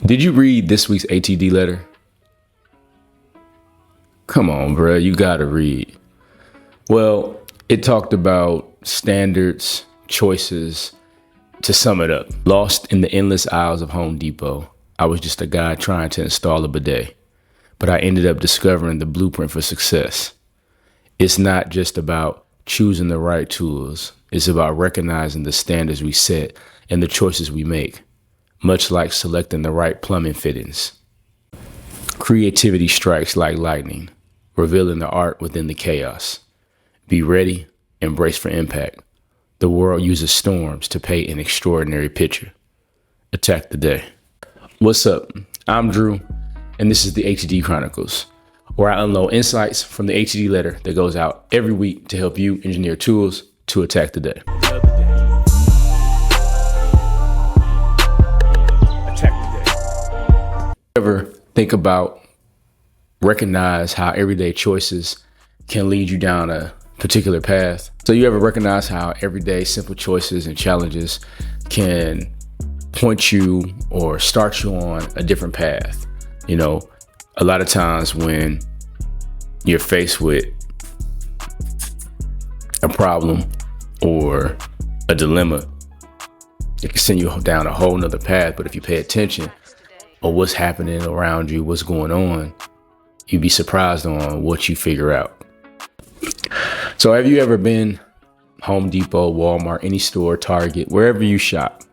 Did you read this week's ATD letter? Come on, bro, you gotta read. Well, it talked about standards, choices. To sum it up, lost in the endless aisles of Home Depot, I was just a guy trying to install a bidet, but I ended up discovering the blueprint for success. It's not just about choosing the right tools. It's about recognizing the standards we set and the choices we make, much like selecting the right plumbing fittings. Creativity strikes like lightning, revealing the art within the chaos. Be ready, embrace for impact. The world uses storms to paint an extraordinary picture. Attack the day. What's up? I'm Drew, and this is the ATD Chronicles, where I unload insights from the ATD letter that goes out every week to help you engineer tools to attack the day. Ever think about, recognize how everyday choices can lead you down a particular path? So you ever recognize how everyday simple choices and challenges can point you or start you on a different path? You know, a lot of times when you're faced with a problem or a dilemma, it can send you down a whole nother path. But if you pay attention or what's happening around you, what's going on, you'd be surprised on what you figure out. So have you ever been Home Depot, Walmart, any store, Target, wherever you shop,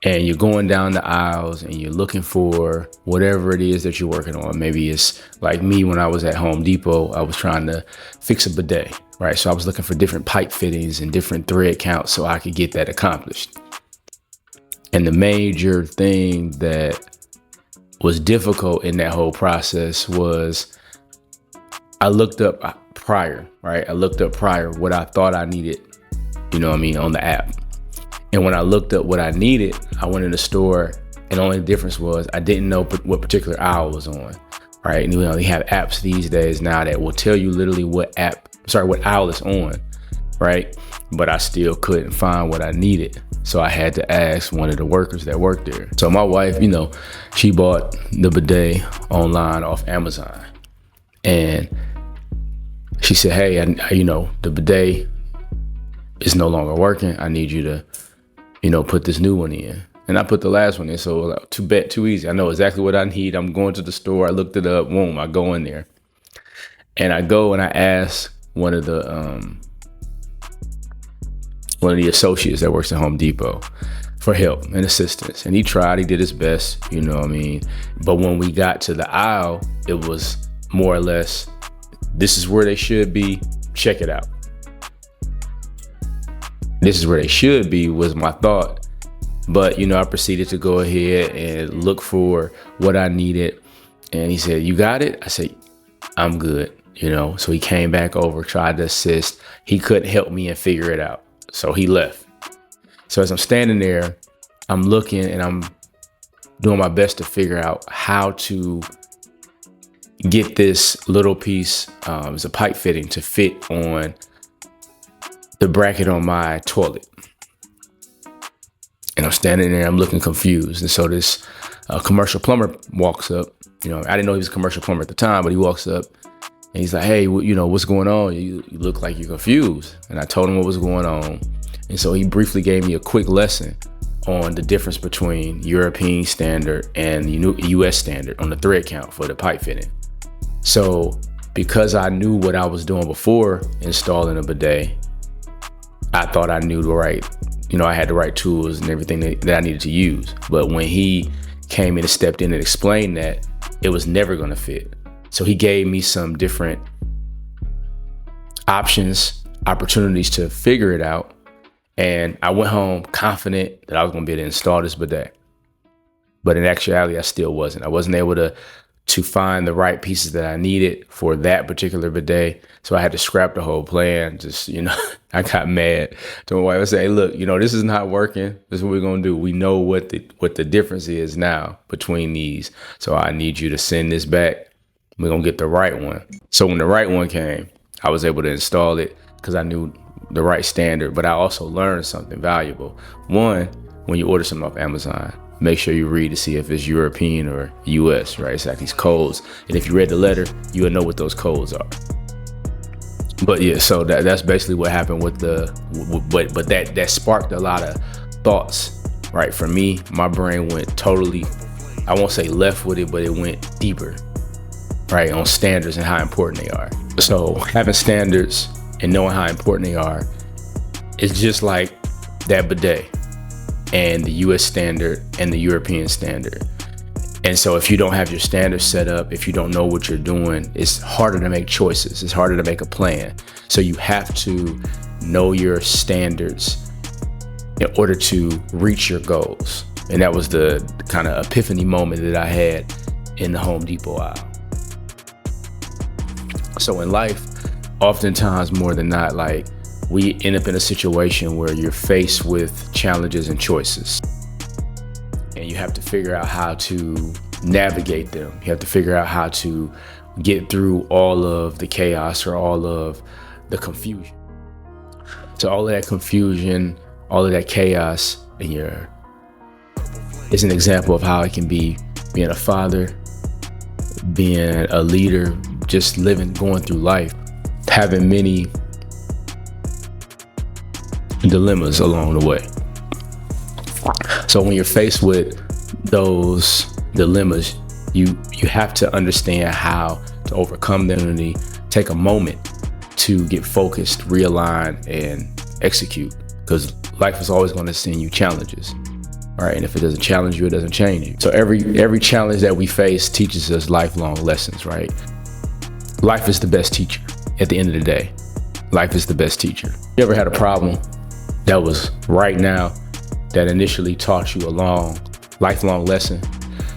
and you're going down the aisles and you're looking for whatever it is that you're working on? Maybe it's like me when I was at Home Depot, I was trying to fix a bidet, right? So I was looking for different pipe fittings and different thread counts so I could get that accomplished. And the major thing that was difficult in that whole process was I looked up prior, right? I looked up prior what I thought I needed, on the app. And when I looked up what I needed, I went in the store, and the only difference was I didn't know what particular aisle was on, right? And they have apps these days now that will tell you literally what aisle it's on, right? But I still couldn't find what I needed. So I had to ask one of the workers that worked there. So my wife, she bought the bidet online off Amazon. And she said, hey, the bidet is no longer working. I need you to, put this new one in. And I put the last one in. So too easy. I know exactly what I need. I'm going to the store. I looked it up. Boom, I go in there. And I go and I ask one of the associates that works at Home Depot for help and assistance. And he did his best, But when we got to the aisle, it was more or less, this is where they should be, check it out. This is where they should be was my thought. But, I proceeded to go ahead and look for what I needed. And he said, you got it? I said, I'm good, So he came back over, tried to assist. He couldn't help me and figure it out. So he left. So as I'm standing there, I'm looking and I'm doing my best to figure out how to get this little piece, it's a pipe fitting, to fit on the bracket on my toilet. And I'm standing there, I'm looking confused. And so this commercial plumber walks up. I didn't know he was a commercial plumber at the time, but he walks up and he's like, hey, what's going on? You look like you're confused. And I told him what was going on. And so he briefly gave me a quick lesson on the difference between European standard and the US standard on the thread count for the pipe fitting. So because I knew what I was doing before installing a bidet, I thought I knew I had the right tools and everything that I needed to use. But when he came in and stepped in and explained that, it was never going to fit. So he gave me some different opportunities to figure it out. And I went home confident that I was going to be able to install this bidet. But in actuality, I still wasn't. I wasn't able to find the right pieces that I needed for that particular bidet. So I had to scrap the whole plan. I got mad to my wife. I said, hey, look, this is not working. This is what we're going to do. We know what the difference is now between these. So I need you to send this back. We're going to get the right one. So when the right one came, I was able to install it because I knew the right standard. But I also learned something valuable. One, when you order something off Amazon, make sure you read to see if it's European or US, right? It's like these codes. And if you read the letter, you will know what those codes are. But yeah, so that's basically what happened with but that sparked a lot of thoughts, right? For me, my brain went totally, I won't say left with it, but it went deeper, right? On standards and how important they are. So having standards and knowing how important they are is just like that bidet and the US standard and the European standard. And so if you don't have your standards set up, if you don't know what you're doing, it's harder to make choices. It's harder to make a plan. So you have to know your standards in order to reach your goals. And that was the kind of epiphany moment that I had in the Home Depot aisle. So in life, oftentimes more than not, like, we end up in a situation where you're faced with challenges and choices. And you have to figure out how to navigate them. You have to figure out how to get through all of the chaos or all of the confusion. So all of that confusion, all of that chaos is an example of how it can be being a father, being a leader, just going through life, having many dilemmas along the way. So when you're faced with those dilemmas, you have to understand how to overcome them and take a moment to get focused, realign, and execute. Because life is always going to send you challenges, right? And if it doesn't challenge you, it doesn't change you. So every challenge that we face teaches us lifelong lessons, right? Life is the best teacher. At the end of the day, life is the best teacher. You ever had a problem that was right now that initially taught you a lifelong lesson?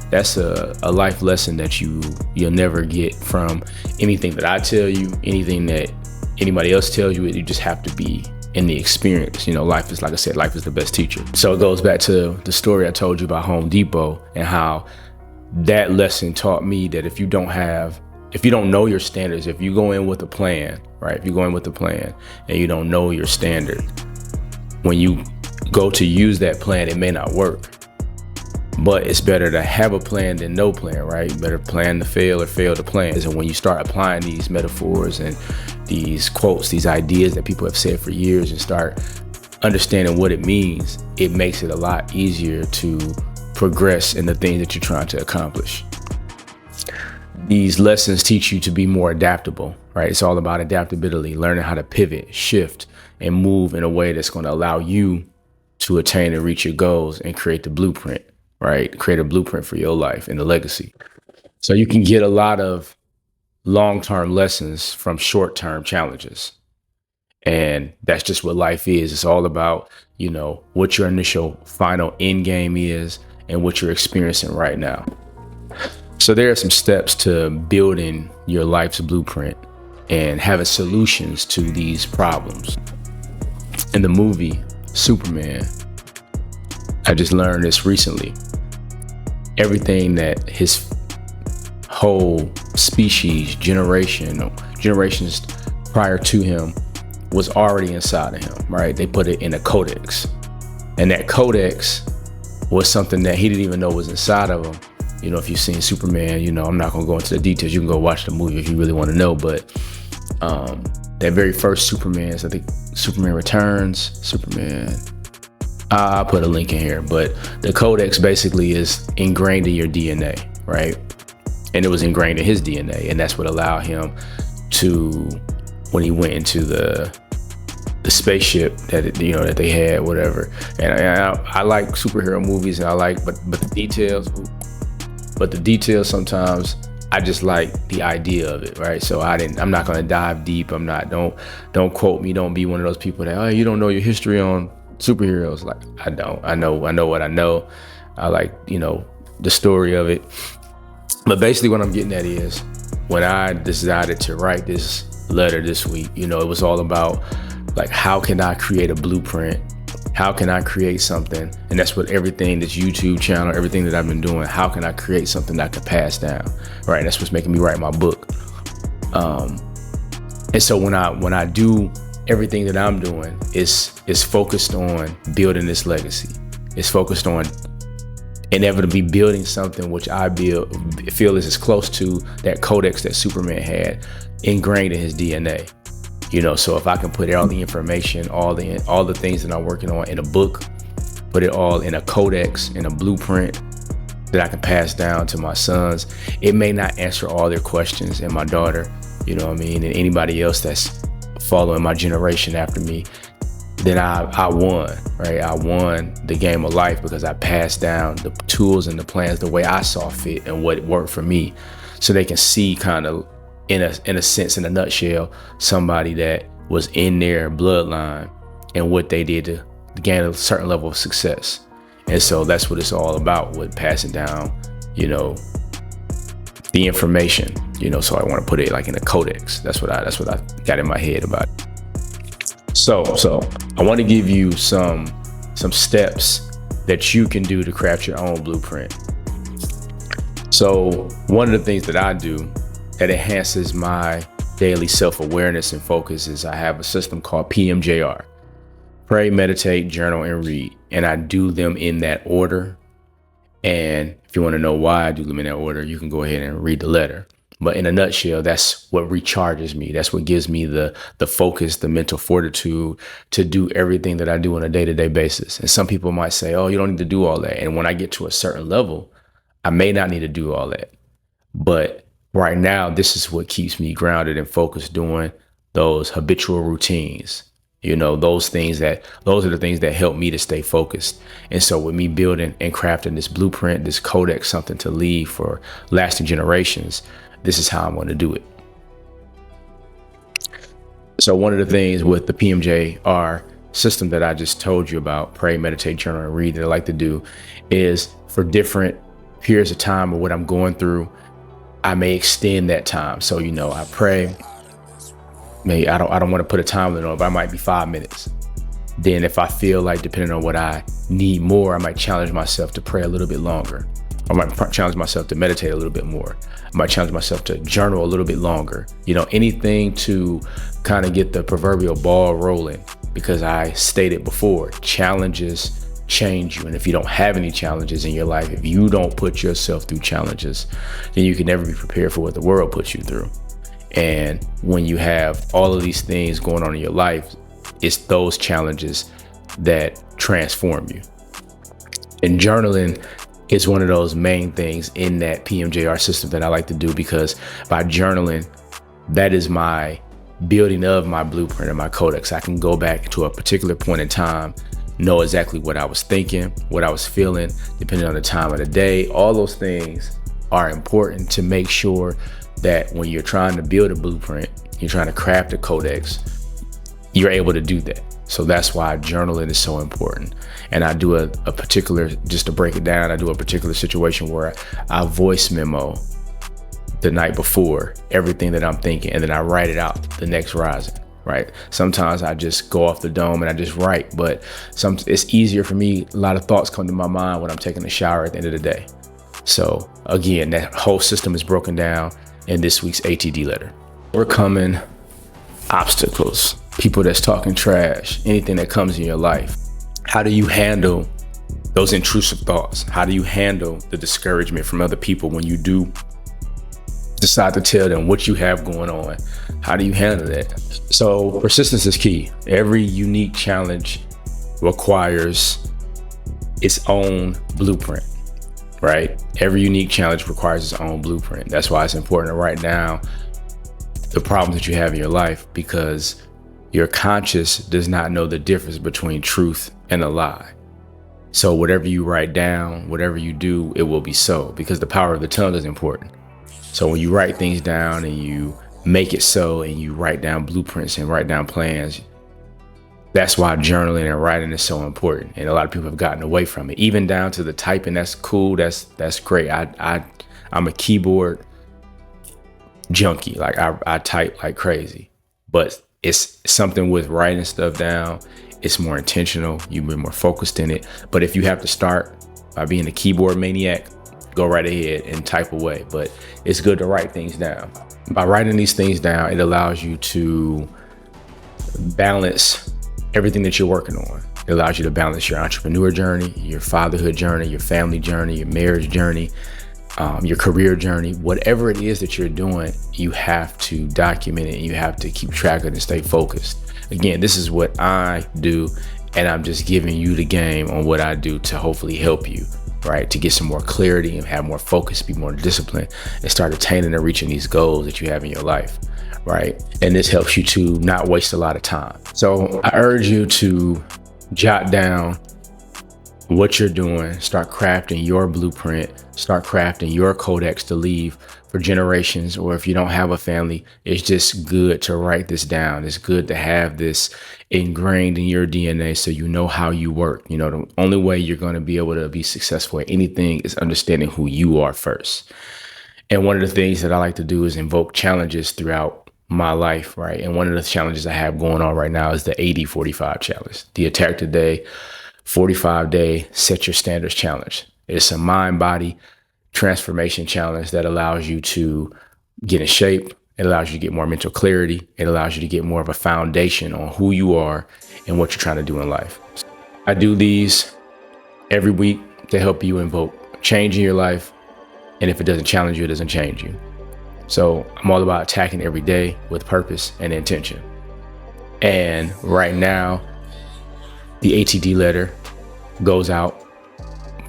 That's a life lesson that you'll never get from anything that I tell you, anything that anybody else tells you. You just have to be in the experience. Life is, like I said, life is the best teacher. So it goes back to the story I told you about Home Depot and how that lesson taught me that if you don't know your standards, if you go in with a plan, right? If you go in with a plan and you don't know your standard, when you go to use that plan, it may not work. But it's better to have a plan than no plan, right? Better plan to fail or fail to plan. And when you start applying these metaphors and these quotes, these ideas that people have said for years, and start understanding what it means, it makes it a lot easier to progress in the things that you're trying to accomplish. These lessons teach you to be more adaptable, right? It's all about adaptability, learning how to pivot, shift, and move in a way that's going to allow you to attain and reach your goals and create the blueprint, right? Create a blueprint for your life and the legacy. So you can get a lot of long-term lessons from short-term challenges. And that's just what life is. It's all about, what your initial final end game is and what you're experiencing right now. So there are some steps to building your life's blueprint and having solutions to these problems. In the movie Superman, I just learned this recently. Everything that his whole species, generations prior to him, was already inside of him, right? They put it in a codex. And that codex was something that he didn't even know was inside of him. If you've seen Superman, I'm not going to go into the details. You can go watch the movie if you really want to know. But that very first Superman, I think Superman Returns, I'll put a link in here. But the codex basically is ingrained in your DNA, right? And it was ingrained in his DNA. And that's what allowed him to, when he went into the spaceship that that they had, whatever. And I like superhero movies, and but the details sometimes I just like the idea of it, right? So I'm not going to dive deep. Don't quote me. Don't be one of those people that, you don't know your history on superheroes. Like, I know what I know. I like, the story of it. But basically what I'm getting at is, when I decided to write this letter this week, it was all about, like, how can I create a blueprint? How can I create something? And that's what everything, this YouTube channel, everything that I've been doing, how can I create something that I can pass down, right? And that's what's making me write my book. And so when I do everything that I'm doing, it's focused on building this legacy. It's focused on inevitably building something which feel is as close to that codex that Superman had ingrained in his DNA. So if I can put all the information, all the things that I'm working on in a book, put it all in a codex, in a blueprint that I can pass down to my sons, it may not answer all their questions, and my daughter, and anybody else that's following my generation after me, then I won, right? I won the game of life because I passed down the tools and the plans the way I saw fit and what worked for me, so they can see kind of in a sense, in a nutshell, somebody that was in their bloodline and what they did to gain a certain level of success. And so that's what it's all about, with passing down, the information, so I want to put it like in a codex. That's what I got in my head about it. So I want to give you some steps that you can do to craft your own blueprint. So one of the things that I do that enhances my daily self-awareness and focus is I have a system called PMJR. Pray, meditate, journal, and read. And I do them in that order. And if you want to know why I do them in that order, you can go ahead and read the letter. But in a nutshell, that's what recharges me. That's what gives me the focus, the mental fortitude to do everything that I do on a day-to-day basis. And some people might say, oh, you don't need to do all that. And when I get to a certain level, I may not need to do all that. But right now, this is what keeps me grounded and focused, doing those habitual routines. Those are the things that help me to stay focused. And so with me building and crafting this blueprint, this codex, something to leave for lasting generations, this is how I'm going to do it. So one of the things with the PMJR system that I just told you about, pray, meditate, journal, and read, that I like to do is for different periods of time or what I'm going through, I may extend that time. So, I pray, maybe I don't want to put a time limit on it, but I might be 5 minutes. Then if I feel like, depending on what I need more, I might challenge myself to pray a little bit longer. I might challenge myself to meditate a little bit more. I might challenge myself to journal a little bit longer. Anything to kind of get the proverbial ball rolling, because I stated before, challenges change you. And if you don't have any challenges in your life, if you don't put yourself through challenges, then you can never be prepared for what the world puts you through. And when you have all of these things going on in your life, it's those challenges that transform you. And journaling is one of those main things in that PMJR system that I like to do, because by journaling, that is my building of my blueprint and my codex. I can go back to a particular point in time, know exactly what I was thinking, what I was feeling, depending on the time of the day. All those things are important to make sure that when you're trying to build a blueprint, you're trying to craft a codex, you're able to do that. So that's why journaling is so important. And I do a particular, just to break it down, I do a particular situation where I voice memo the night before everything that I'm thinking, and then I write it out the next rising. Right. Sometimes I just go off the dome and I just write, but it's easier for me. A lot of thoughts come to my mind when I'm taking a shower at the end of the day. So again, that whole system is broken down in this week's ATD letter. Overcoming obstacles, people that's talking trash, anything that comes in your life. How do you handle those intrusive thoughts? How do you handle the discouragement from other people when you do decide to tell them what you have going on? How do you handle that? So persistence is key. Every unique challenge requires its own blueprint, right? Every unique challenge requires its own blueprint. That's why it's important to write down the problems that you have in your life, because your conscious does not know the difference between truth and a lie. So whatever you write down, whatever you do, it will be so, because the power of the tongue is important. So when you write things down and you make it so, and you write down blueprints and write down plans, that's why journaling and writing is so important. And a lot of people have gotten away from it, even down to the typing. That's cool. That's great. I'm a keyboard junkie. Like I type like crazy, but it's something with writing stuff down. It's more intentional. You've been more focused in it. But if you have to start by being a keyboard maniac, go right ahead and type away. But it's good to write things down. By writing these things down, it allows you to balance everything that you're working on. It allows you to balance your entrepreneur journey, your fatherhood journey, your family journey, your marriage journey, your career journey. Whatever it is that you're doing, you have to document it and you have to keep track of it and stay focused. Again, this is what I do, and I'm just giving you the game on what I do to hopefully help you, right? To get some more clarity and have more focus, be more disciplined, and start attaining and reaching these goals that you have in your life, right? And this helps you to not waste a lot of time. So I urge you to jot down what you're doing, start crafting your blueprint, start crafting your codex to leave for generations. Or if you don't have a family, it's just good to write this down. It's good to have this ingrained in your DNA so you know how you work. You know, the only way you're going to be able to be successful at anything is understanding who you are first. And one of the things that I like to do is invoke challenges throughout my life, right? And one of the challenges I have going on right now is the 80-45 challenge, the Attack Today 45-day Set Your Standards challenge. It's a mind-body transformation challenge that allows you to get in shape. It allows you to get more mental clarity. It allows you to get more of a foundation on who you are and what you're trying to do in life. I do these every week to help you invoke change in your life. And if it doesn't challenge you, it doesn't change you. So I'm all about attacking every day with purpose and intention. And right now, the ATD letter goes out.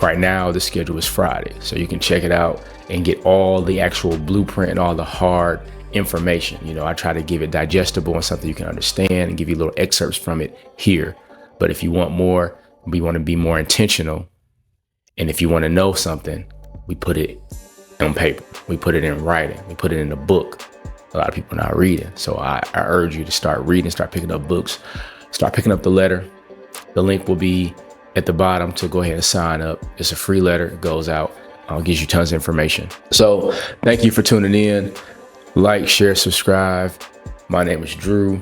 Right now, the schedule is Friday. So you can check it out and get all the actual blueprint and all the hard information. You know, I try to give it digestible and something you can understand and give you little excerpts from it here. But if you want more, we want to be more intentional. And if you want to know something, we put it on paper. We put it in writing. We put it in a book. A lot of people are not reading. So I urge you to start reading, start picking up books, start picking up the letter. The link will be at the bottom to go ahead and sign up. It's a free letter. It goes out, gives you tons of information. So thank you for tuning in. Like, share, subscribe. My name is Drew.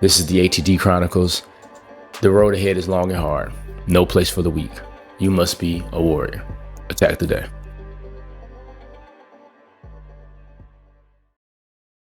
This is the ATD Chronicles. The road ahead is long and hard. No place for the weak. You must be a warrior. Attack the day.